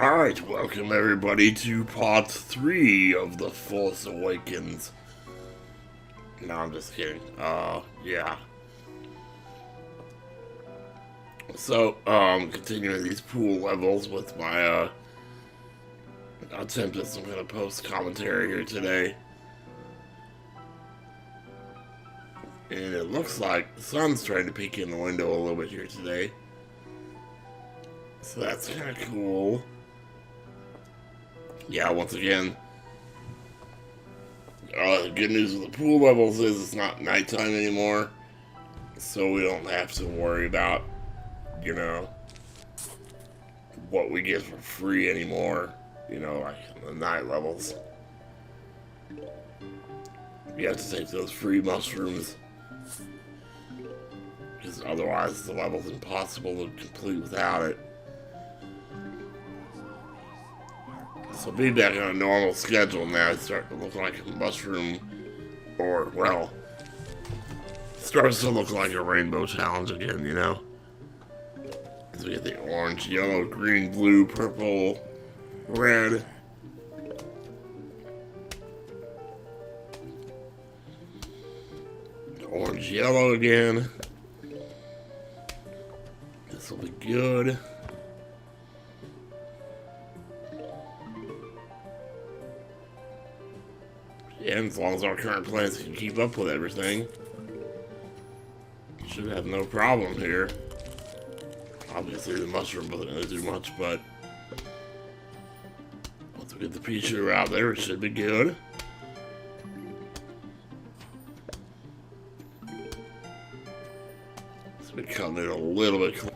Alright, welcome everybody to part 3 of The Force Awakens. No, I'm just kidding. Yeah. So, continuing these pool levels with my, attempt at some kind of post-commentary here today. And it looks like the sun's trying to peek in the window a little bit here today. So that's kind of cool. Yeah, once again, the good news with the pool levels is it's not nighttime anymore, so we don't have to worry about, you know, what we get for free anymore, you know, like the night levels. You have to take those free mushrooms, because otherwise the level's impossible to complete without it. So being back on a normal schedule now, it's starting to look like a mushroom, or, well, starts to look like a rainbow challenge again, you know? Because we get the orange, yellow, green, blue, purple, red. Orange, yellow again. This will be good. And as long as our current plans can keep up with everything, should have no problem here. Obviously the mushroom wasn't going to do much, but once we get the pea shooter out there, it should be good. So we cut it a little bit. I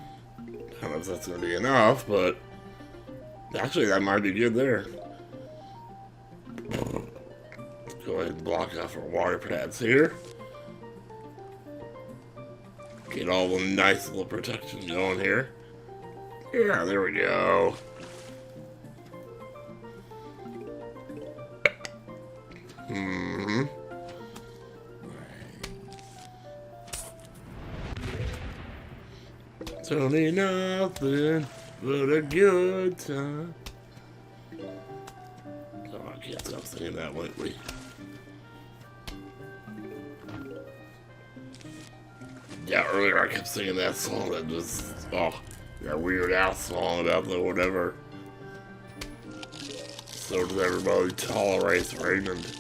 don't know if that's going to be enough, but actually that might be good there. Go ahead and block off our water pads here. Get all the nice little protection going here. Yeah, there we go. It's only nothing but a good time. Oh, I can't stop singing that lately. Yeah, earlier I kept singing that song that was, that Weird Al song about the whatever. So does everybody tolerate Raymond.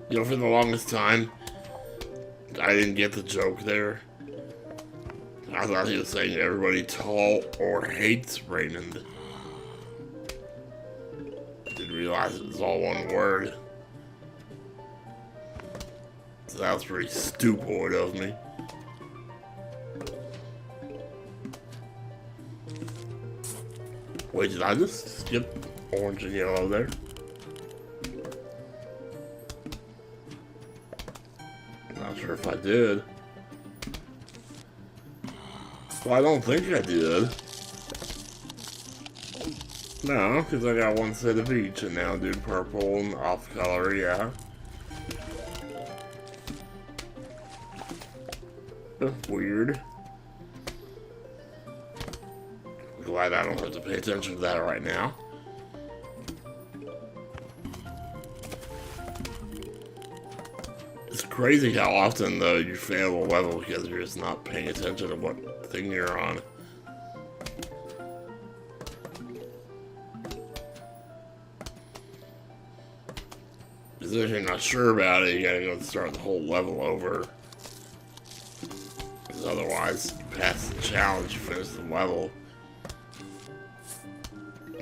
You know, for the longest time, I didn't get the joke there. I thought he was saying everybody tall or hates Raymond. Didn't realize it was all one word. So that was pretty stupid of me. Wait, did I just skip orange and yellow there? Not sure if I did. Well, I don't think I did. No, because I got one set of each, and now do purple and off color, yeah. That's weird. Glad I don't have to pay attention to that right now. It's crazy how often, though, you fail a level because you're just not paying attention to what thing you're on. Because if you're not sure about it, you gotta go and start the whole level over. Because otherwise, you pass the challenge, you finish the level.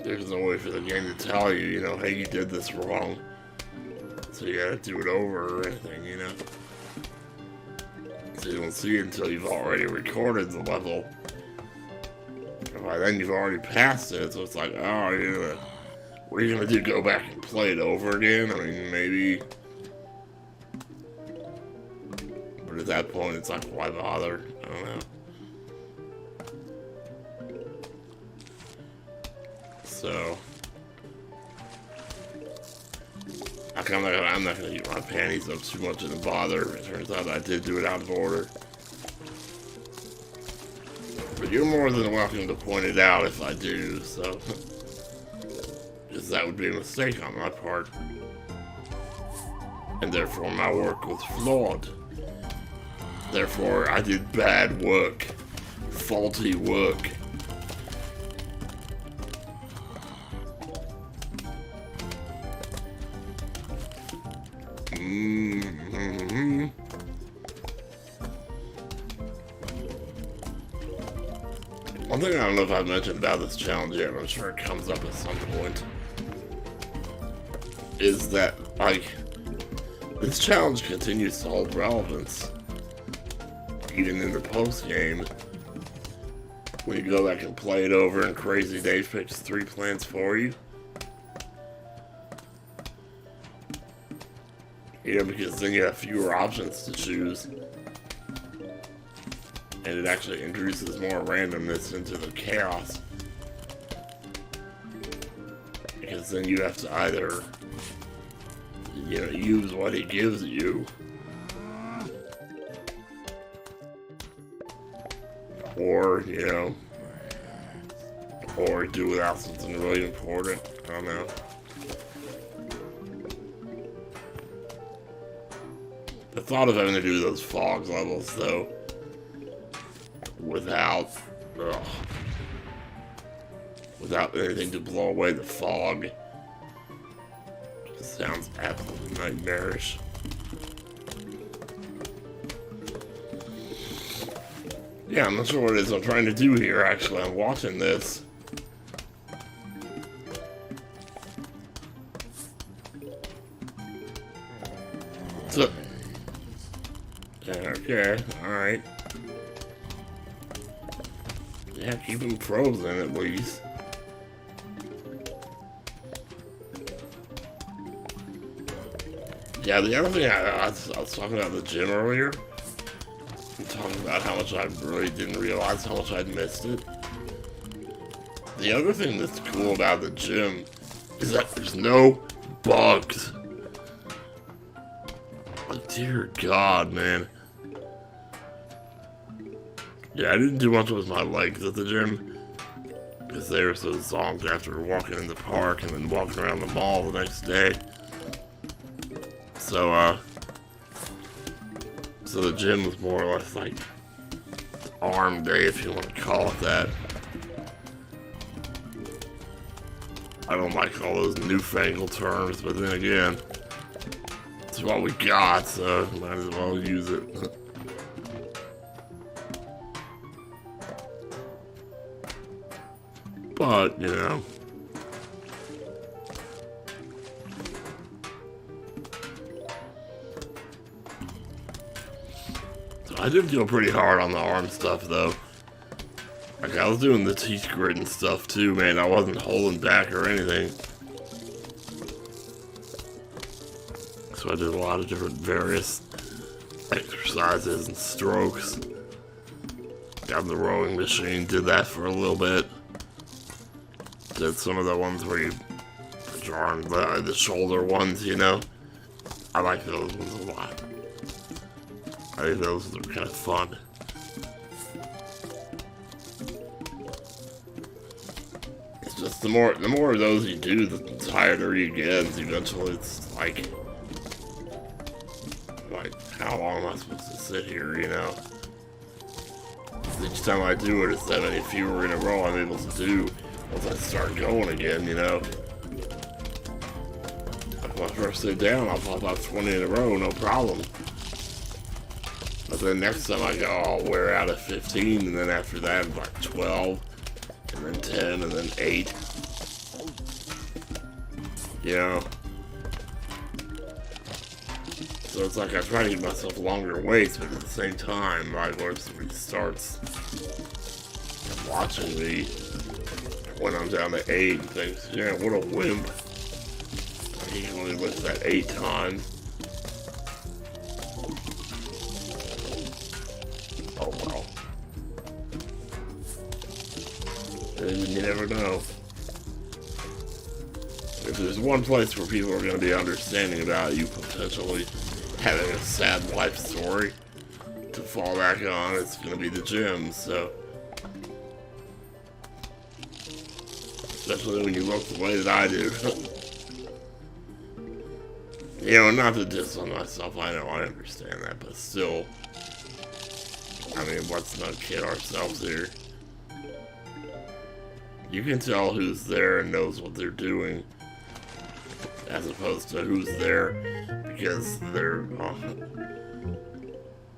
There's no way for the game to tell you, you know, hey, you did this wrong. So you gotta do it over or anything, you know. So you don't see it until you've already recorded the level. And by then you've already passed it, so it's like, oh, yeah, what are you gonna do, go back and play it over again? I mean, maybe. But at that point, it's like, why bother? I don't know. So I'm not gonna get my panties up too much in a bother. It turns out I did do it out of order. But you're more than welcome to point it out if I do, so... because that would be a mistake on my part. And therefore my work was flawed. Therefore I did bad work. Faulty work. Mm-hmm. One thing I don't know if I've mentioned about this challenge yet, I'm sure it comes up at some point, is that, like, this challenge continues to hold relevance, even in the post-game. When you go back and play it over and Crazy Dave picks 3 plants for you. You know, because then you have fewer options to choose. And it actually introduces more randomness into the chaos. Because then you have to either, you know, use what he gives you, or, you know, or do without something really important. I don't know. The thought of having to do those fog levels, though, without anything to blow away the fog, just sounds absolutely nightmarish. Yeah, I'm not sure what it is I'm trying to do here, actually. I'm watching this. So, okay, alright. Yeah, keep them frozen at least. Yeah, the other thing I was talking about the gym earlier. I'm talking about how much I really didn't realize how much I'd missed it. The other thing that's cool about the gym is that there's no bugs. Like, dear God, man. Yeah, I didn't do much with my legs at the gym, because they were so zonked after walking in the park and then walking around the mall the next day. So, so the gym was more or less like arm day, if you want to call it that. I don't like all those newfangled terms, but then again, it's what we got, so might as well use it. But, you know. So I did go pretty hard on the arm stuff, though. Like, I was doing the teeth grit and stuff, too, man. I wasn't holding back or anything. So I did a lot of different various exercises and strokes. Got the rowing machine, did that for a little bit. Did some of the ones where you put your arm, the shoulder ones, you know. I like those ones a lot. I think those are kind of fun. It's just the more of those you do, the tireder you get. Eventually, it's like how long am I supposed to sit here, you know? Each time I do it, it's that many fewer in a row I'm able to do. Once I start going again, you know. Like when I first sit down, I'll pop out 20 in a row, no problem. But then next time I go, I'll wear out at 15, and then after that, it's like 12, and then 10, and then 8. You know? So it's like I try to give myself longer waits, but at the same time, like when somebody starts watching me, when I'm down to 8 and thinks, yeah, what a wimp. He can only lift that 8 times. Oh well. And you never know. If there's one place where people are going to be understanding about you potentially having a sad life story to fall back on, it's going to be the gym, so Especially when you look the way that I do. You know, not to diss on myself, I know, I understand that, but still, I mean, let's not kid ourselves here. You can tell who's there and knows what they're doing, as opposed to who's there because they're,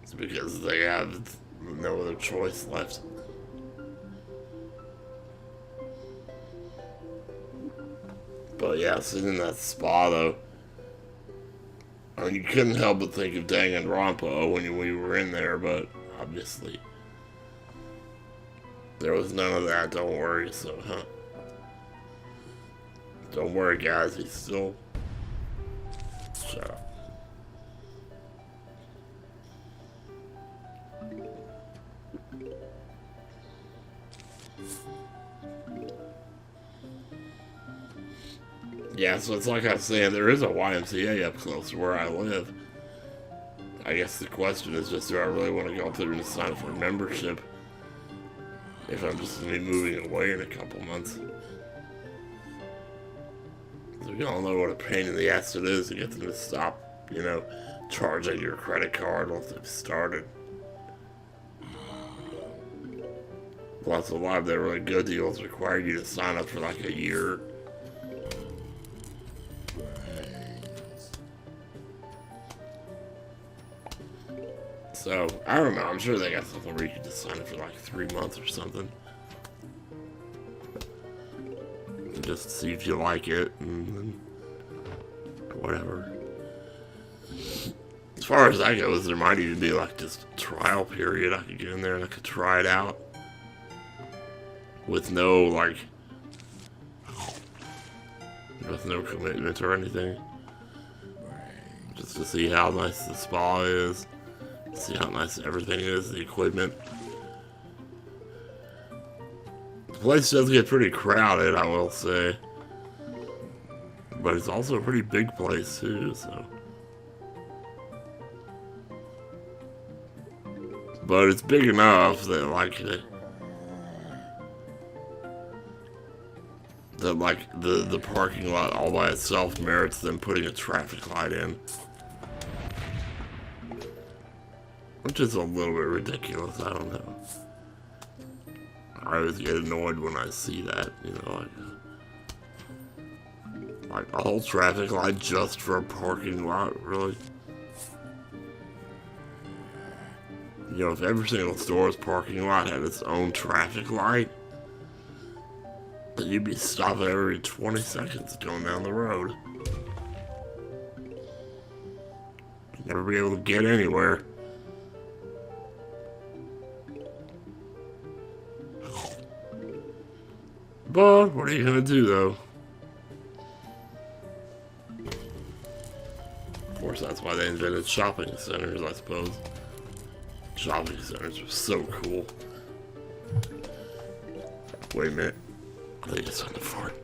it's because they have no other choice left. But yeah, sitting in that spa though, I mean, you couldn't help but think of Danganronpa when you were in there, but obviously there was none of that, don't worry, so, Don't worry, guys, he's still... Shut up. Yeah, so it's like I was saying, there is a YMCA up close to where I live. I guess the question is just, do I really want to go through and sign up for a membership if I'm just going to be moving away in a couple months? So we all know what a pain in the ass it is to get them to stop, you know, charging your credit card once they've started. Plus, a lot of their really good deals require you to sign up for like a year. So, I don't know, I'm sure they got something where you can just sign up for like 3 months or something. And just see if you like it, and then whatever. As far as that goes, there might even be like just a trial period. I could get in there and I could try it out. With no, like, with no commitment or anything. Just to see how nice the spa is. See how nice everything is, the equipment. The place does get pretty crowded, I will say. But it's also a pretty big place, too, so. But it's big enough that, like, the parking lot all by itself merits them putting a traffic light in. Which is a little bit ridiculous, I don't know. I always get annoyed when I see that, you know, like a whole traffic light just for a parking lot, really? You know, if every single store's parking lot had its own traffic light, then you'd be stopping every 20 seconds going down the road. You'd never be able to get anywhere. But, what are you gonna do, though? Of course, that's why they invented shopping centers, I suppose. Shopping centers were so cool. Wait a minute. I think it's on the fart.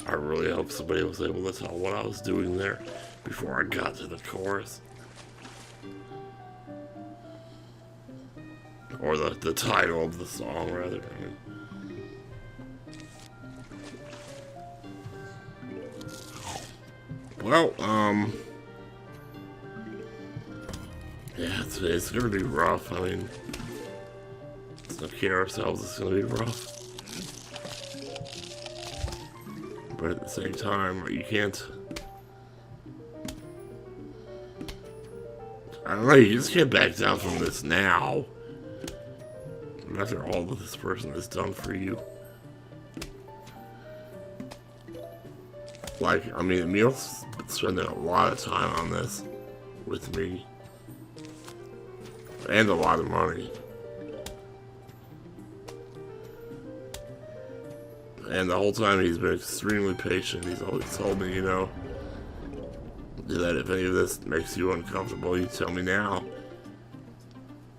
I really hope somebody was able to tell what I was doing there before I got to the chorus. Or the title of the song, rather. Well, yeah, it's gonna be rough. I mean, let's not kid ourselves, it's gonna be rough. But at the same time, you can't, I don't know, you just can't back down from this now. After all that this person has done for you. Like, I mean, Emil's been spending a lot of time on this with me. And a lot of money. And the whole time he's been extremely patient. He's always told me, you know, that if any of this makes you uncomfortable, you tell me now.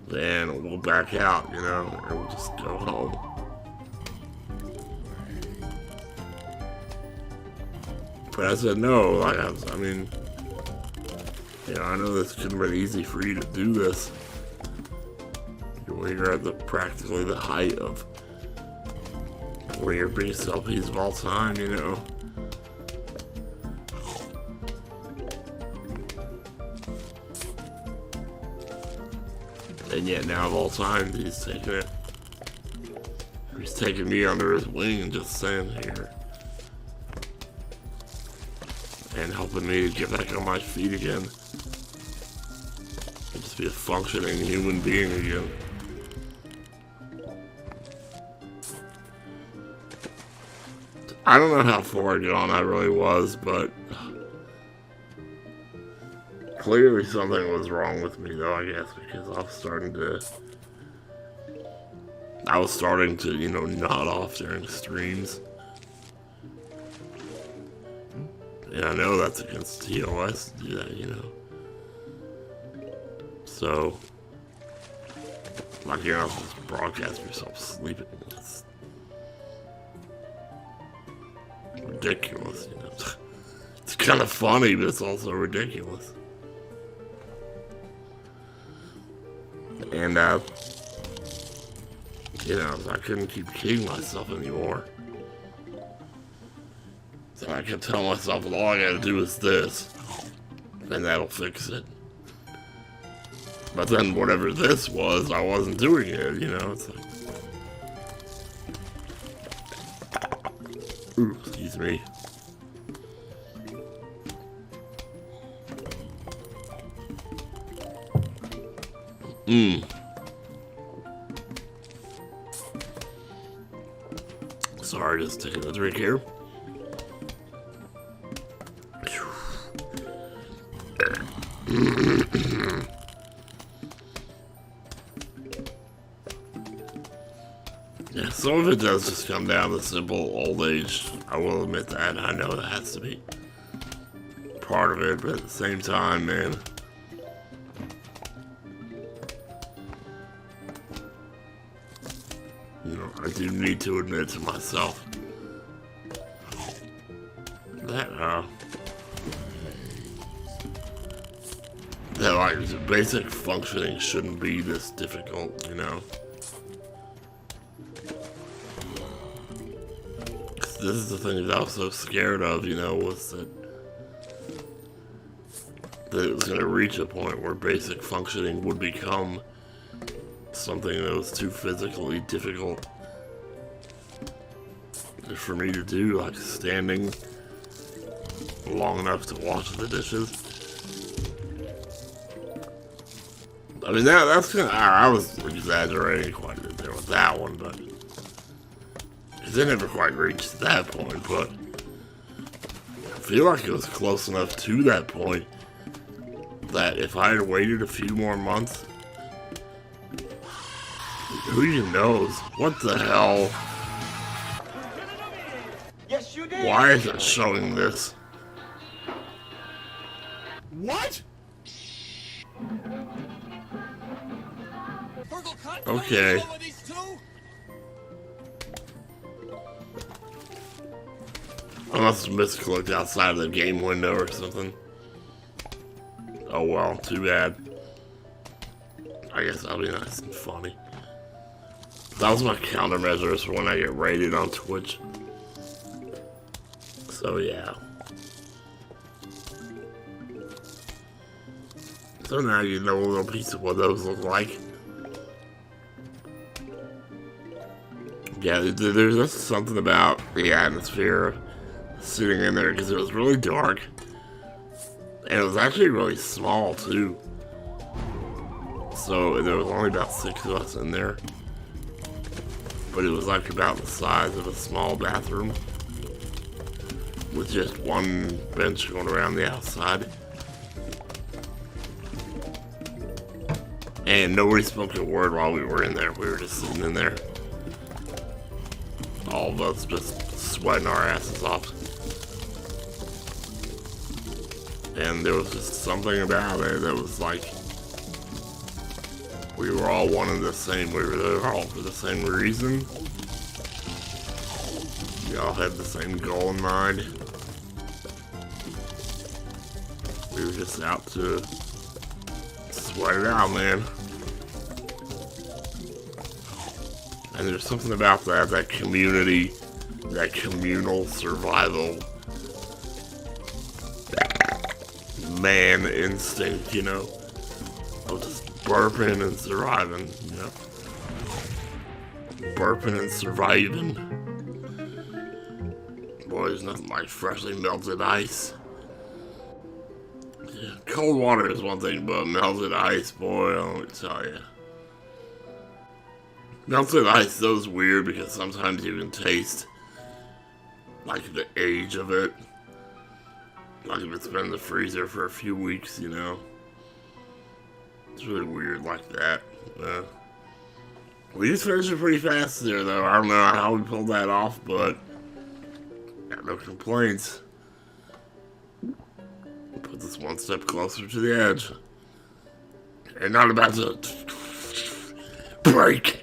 Then we'll back out, you know, and we'll just go home. But I said no, like, I mean, you know, I know this couldn't have been easy for you to do this. When you're at practically the height of one of your biggest LPs of all time, you know. And yet now of all time, he's taking it. He's taking me under his wing and just saying here. And helping me to get back on my feet again. And just be a functioning human being again. I don't know how far gone I really was, but clearly something was wrong with me, though, I guess, because I was starting to, you know, nod off during streams. And I know that's against TOS to do that, you know. So, like, you're not supposed to broadcast yourself sleeping. It's ridiculous, you know. It's kind of funny, but it's also ridiculous. And, you know, I couldn't keep kidding myself anymore. So I kept telling myself, well, all I gotta do is this, and that'll fix it. But then whatever this was, I wasn't doing it, you know, it's like... Ooh, excuse me. Sorry, just taking a drink here. Yeah, some of it does just come down to simple old age. I will admit that. I know that has to be part of it, but at the same time, man, you know, I do need to admit to myself that, that, like, basic functioning shouldn't be this difficult, you know? This is the thing that I was so scared of, you know, was that it was going to reach a point where basic functioning would become something that was too physically difficult for me to do, like standing long enough to wash the dishes. I mean, that's kind of, I was exaggerating quite a bit there with that one, but they never quite reached that point, but I feel like it was close enough to that point that if I had waited a few more months, who even knows? What the hell? Yes, you did. Why is it showing this? What? Okay. I must have misclicked outside of the game window or something. Oh well, too bad. I guess that'll be nice and funny. That was my countermeasures for when I get rated on Twitch. So yeah. So now you know a little piece of what those look like. Yeah, there's just something about the atmosphere sitting in there because it was really dark. And it was actually really small too. So there was only about 6 of us in there. But it was like about the size of a small bathroom. with just one bench going around the outside. And nobody spoke a word while we were in there. We were just sitting in there. All of us just sweating our asses off. And there was just something about it that was like, we were all one and the same. We were there all for the same reason. We all had the same goal in mind. We were just out to sweat it out, man. And there's something about that community, that communal survival, man instinct, you know, of just burping and surviving, you know. Burping and surviving. Boy, there's nothing like freshly melted ice. Yeah, cold water is one thing, but melted ice, boy, let me tell you. Melted ice though is weird because sometimes you can taste like the age of it. Like if it's been in the freezer for a few weeks, you know. It's really weird like that. We just finished it pretty fast there though. I don't know how we pulled that off, but got no complaints. Put this one step closer to the edge. And not about to break.